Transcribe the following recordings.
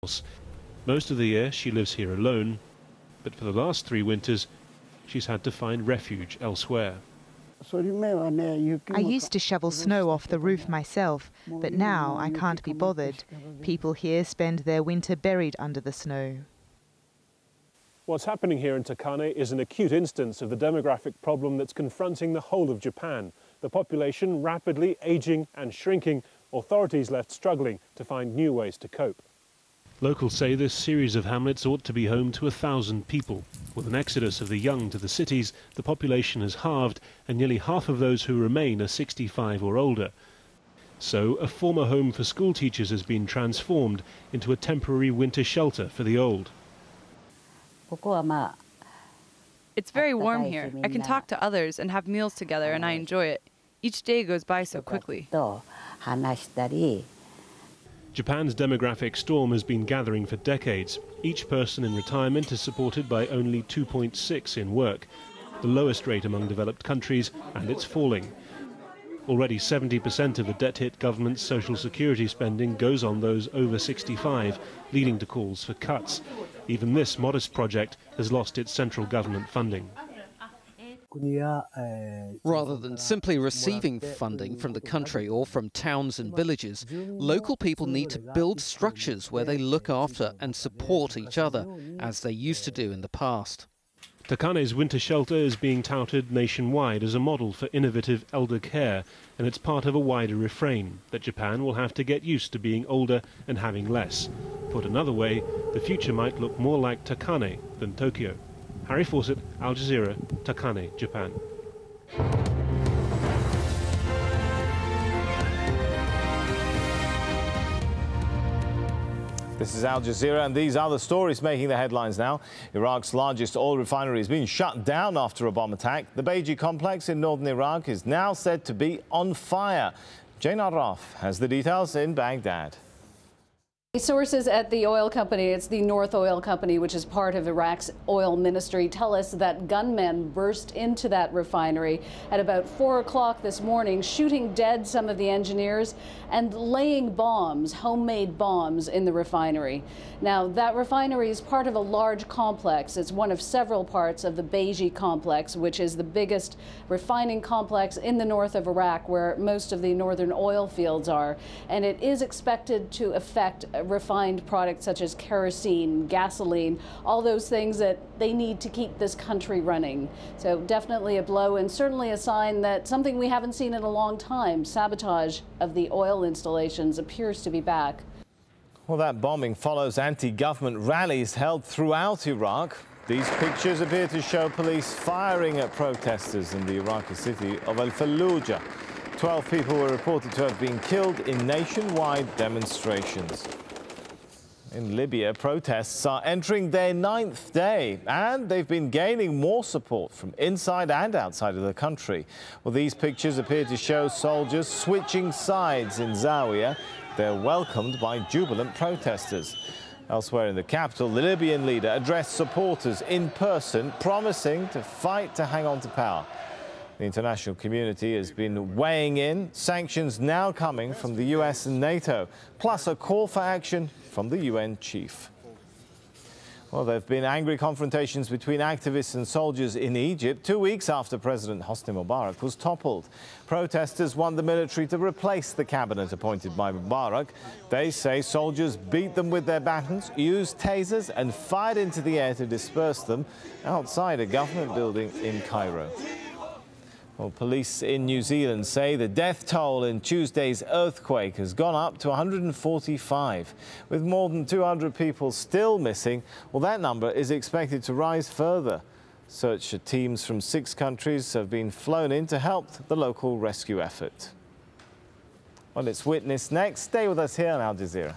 Most of the year she lives here alone, but for the last 3 winters she's had to find refuge elsewhere. I used to shovel snow off the roof myself, but now I can't be bothered. People here spend their winter buried under the snow. What's happening here in Takane is an acute instance of the demographic problem that's confronting the whole of Japan. The population rapidly aging and shrinking, authorities left struggling to find new ways to cope. Locals say this series of hamlets ought to be home to 1,000 people. With an exodus of the young to the cities, the population has halved, and nearly half of those who remain are 65 or older. So a former home for school teachers has been transformed into a temporary winter shelter for the old. It's very warm here. I can talk to others and have meals together, and I enjoy it. Each day goes by so quickly. Japan's demographic storm has been gathering for decades. Each person in retirement is supported by only 2.6 in work, the lowest rate among developed countries, and it's falling. Already 70% of the debt-hit government's social security spending goes on those over 65, leading to calls for cuts. Even this modest project has lost its central government funding. Rather than simply receiving funding from the country or from towns and villages, local people need to build structures where they look after and support each other, as they used to do in the past. Takane's winter shelter is being touted nationwide as a model for innovative elder care, and it's part of a wider refrain that Japan will have to get used to being older and having less. Put another way, the future might look more like Takane than Tokyo. Harry Fawcett, Al Jazeera, Takane, Japan. This is Al Jazeera, and these are the stories making the headlines now. Iraq's largest oil refinery has been shut down after a bomb attack. The Beji complex in northern Iraq is now said to be on fire. Jane Arraf has the details in Baghdad. Sources at the oil company, it's the North Oil Company, which is part of Iraq's oil ministry, tell us that gunmen burst into that refinery at about 4 o'clock this morning, shooting dead some of the engineers and laying bombs, homemade bombs, in the refinery. Now, that refinery is part of a large complex. It's one of several parts of the Beji complex, which is the biggest refining complex in the north of Iraq, where most of the northern oil fields are. And it is expected to affect refined products such as kerosene, gasoline, all those things that they need to keep this country running. So definitely a blow, and certainly a sign that something we haven't seen in a long time, sabotage of the oil installations, appears to be back. Well, that bombing follows anti-government rallies held throughout Iraq. These pictures appear to show police firing at protesters in the Iraqi city of Al-Fallujah. 12 people were reported to have been killed in nationwide demonstrations. In Libya, protests are entering their 9th day, and they've been gaining more support from inside and outside of the country. Well, these pictures appear to show soldiers switching sides in Zawiya. They're welcomed by jubilant protesters. Elsewhere in the capital, the Libyan leader addressed supporters in person, promising to fight to hang on to power. The international community has been weighing in, sanctions now coming from the US and NATO, plus a call for action from the UN chief. Well, there have been angry confrontations between activists and soldiers in Egypt 2 weeks after President Hosni Mubarak was toppled. Protesters want the military to replace the cabinet appointed by Mubarak. They say soldiers beat them with their batons, used tasers and fired into the air to disperse them outside a government building in Cairo. Well, police in New Zealand say the death toll in Tuesday's earthquake has gone up to 145. With more than 200 people still missing, well, that number is expected to rise further. Search teams from 6 countries have been flown in to help the local rescue effort. Well, it's Witness next. Stay with us here on Al Jazeera.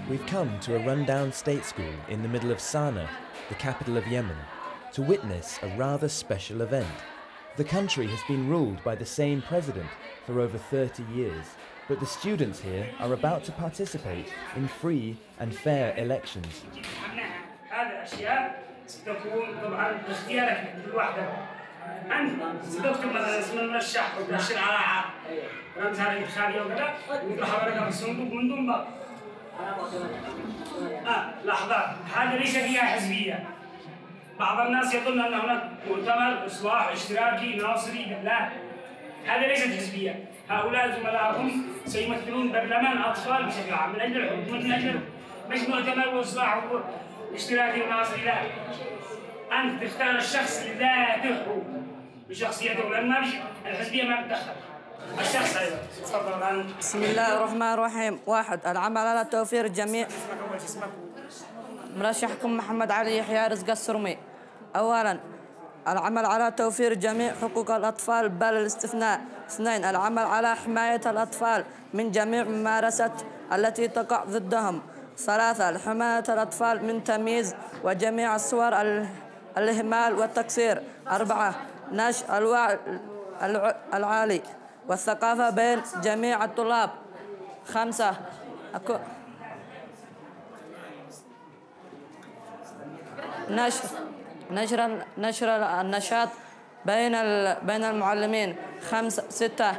We've come to a rundown state school in the middle of Sana'a, the capital of Yemen, to witness a rather special event. The country has been ruled by the same president for over 30 years, but the students here are about to participate in free and fair elections. بعض الناس يظن أن هناك مؤتمر إصلاح اشتراكي ناصري، لا، هذا ليست حزبية. هؤلاء زملائكم سيمثلون برلمان أطفال بشكل عام من أجل الحكم، من أجل مش مؤتمر وإصلاح اشتراكي وناصري، لا. أنت تختار الشخص ذاته بشخصيته، لأن ما الحزبية ما تدخل. الشخص أيضا. تفضل. بسم الله الرحمن الرحيم. 1. العمل على توفير الجميع. مرشحكم محمد علي يحيى رزق السرمي. أولاً العمل على توفير جميع حقوق الأطفال بل الاستثناء. 2. العمل على حماية الأطفال من جميع ممارسات التي تقع ضدهم. 3. حماية الأطفال من تمييز وجميع صور الإهمال والتقصير. 4. نشر الوعي العالي والثقافة بين جميع الطلاب. 5. نشر النشاط بين المعلمين. 6.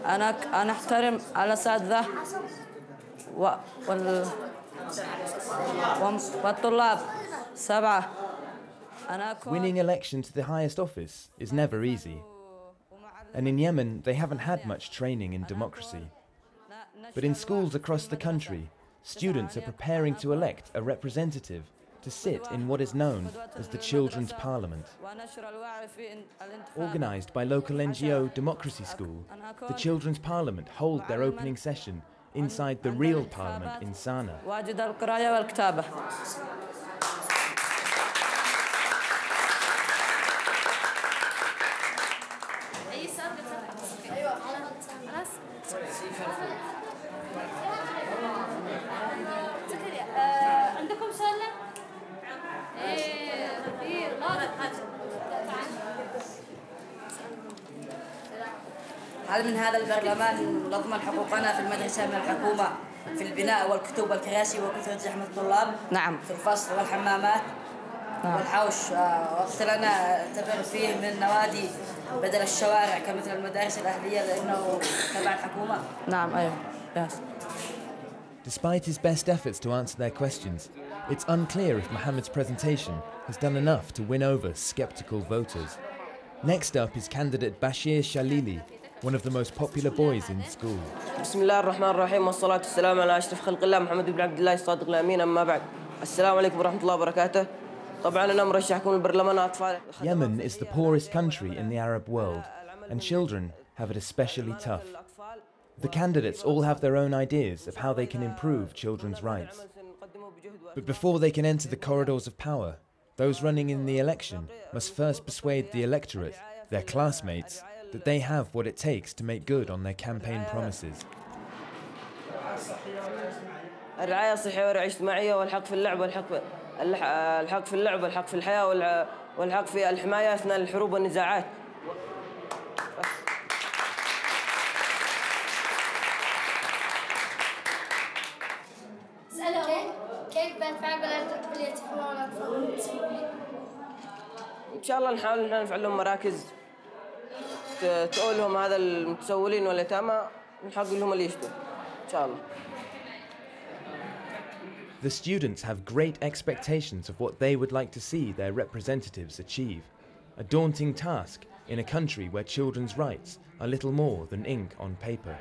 أنا أحترم الأساتذة والطلاب. 7. Winning election to the highest office is never easy. And in Yemen, they haven't had much training in democracy. But in schools across the country, students are preparing to elect a representative to sit in what is known as the Children's Parliament. Organised by local NGO Democracy School, the Children's Parliament hold their opening session inside the real Parliament in Sana'a. هل من هذا البرلمان نضمن حقوقنا في المدرسة من الحكومة في البناء والكتب والكراسي وكثرة زحمة الطلاب؟ نعم. في الفصل والحمامات والحوش، وقت لنا تبر فيه من النوادي بدل الشوارع كمثل المدارس الأهلية لأنه تبع الحكومة. نعم أيوه. Yes. Despite his best efforts to answer their questions, it's unclear if Mohammed's presentation has done enough to win over skeptical voters. Next up is candidate Bashir Shalili, one of the most popular boys in school. بسم الله الرحمن الرحيم والصلاة والسلام على أشرف خلق الله محمد بن عبد الله الصادق الأمين. أما بعد، السلام عليكم ورحمة الله وبركاته. طبعا أنا مرشحكم البرلمان أطفال. Yemen is the poorest country in the Arab world, and children have it especially tough. The candidates all have their own ideas of how they can improve children's rights. But before they can enter the corridors of power, those running in the election must first persuade the electorate, their classmates, that they have what it takes to make good on their campaign promises. الرعاية الصحية والرعاية الاجتماعية والحق في اللعب الحق في اللعب والحق في الحياة والحق في الحماية أثناء الحروب والنزاعات. كيف بنفعل بالتقبلية حقوق الأطفال؟ إن شاء الله نحاول نفعل لهم مراكز تقول لهم هذا المتسولين واليتامى نحقق لهم اللي يشتوا إن شاء الله. The students have great expectations of what they would like to see their representatives achieve. A daunting task in a country where children's rights are little more than ink on paper.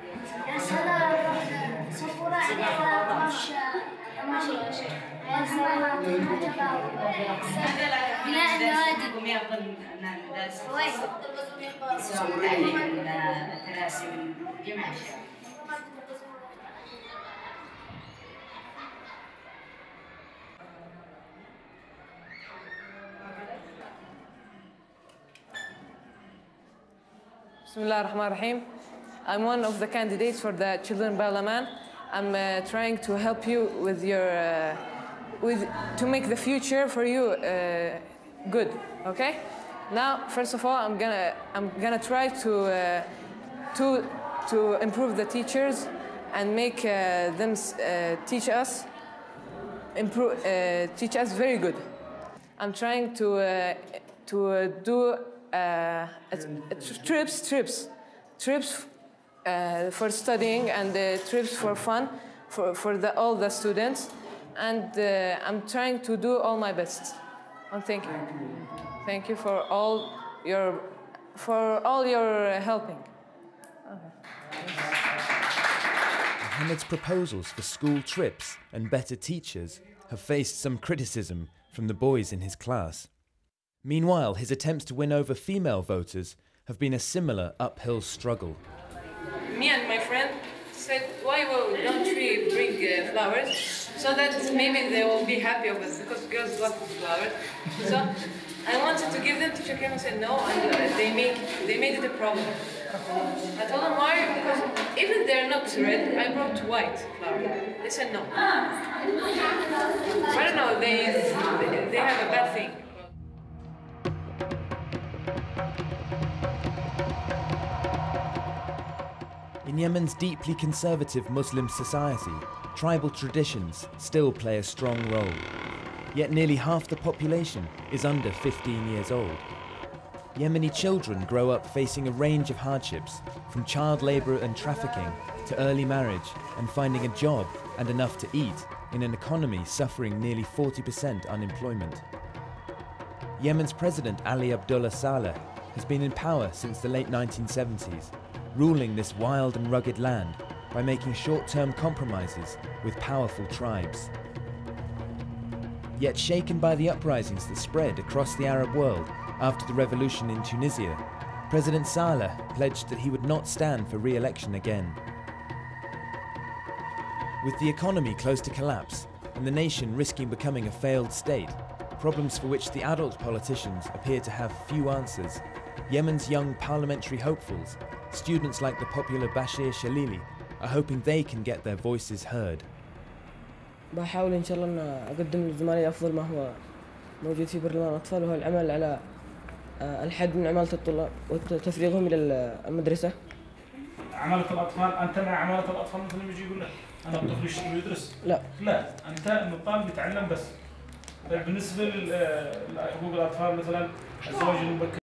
Bismillah ar-Rahman ar-Rahim. I'm one of the candidates for the Children's Parliament, I'm trying to help you with your, to make the future for you good, okay? Now, first of all, I'm gonna try to improve the teachers and make them teach us very good. I'm trying to do trips for studying and trips for fun for all the students, and I'm trying to do all my best. And thank you. Thank you for all your helping. Mohammed's proposals for school trips and better teachers have faced some criticism from the boys in his class. Meanwhile, his attempts to win over female voters have been a similar uphill struggle. Me and my friend said, why don't we bring flowers so that maybe they will be happy of us, because girls love flowers. So I wanted to give them to Shakira, and said no, and they made it a problem. I told them why, because even they're not red, I brought white flowers. They said no. I don't know, they have a bad thing. In Yemen's deeply conservative Muslim society, tribal traditions still play a strong role. Yet nearly half the population is under 15 years old. Yemeni children grow up facing a range of hardships, from child labour and trafficking to early marriage and finding a job and enough to eat in an economy suffering nearly 40% unemployment. Yemen's President Ali Abdullah Saleh has been in power since the late 1970s, ruling this wild and rugged land by making short-term compromises with powerful tribes. Yet shaken by the uprisings that spread across the Arab world after the revolution in Tunisia, President Saleh pledged that he would not stand for re-election again. With the economy close to collapse and the nation risking becoming a failed state, problems for which the adult politicians appear to have few answers, Yemen's young parliamentary hopefuls, students like the popular Bashir Shalili, are hoping they can get their voices heard. بحاول إن شاء الله أن أقدم لزملائي أفضل ما هو موجود في برلمان الأطفال، وهو العمل على الحد من عمالة الطلاب وتفريغهم إلى المدرسة. عمالة الأطفال، أنت مع عمالة الأطفال مثل ما يجي يقول لك أنا الطفل يشتغل ويدرس؟ لا، أنت إن الطالب يتعلم بس. بالنسبة لحقوق الأطفال مثلا الزواج المبكر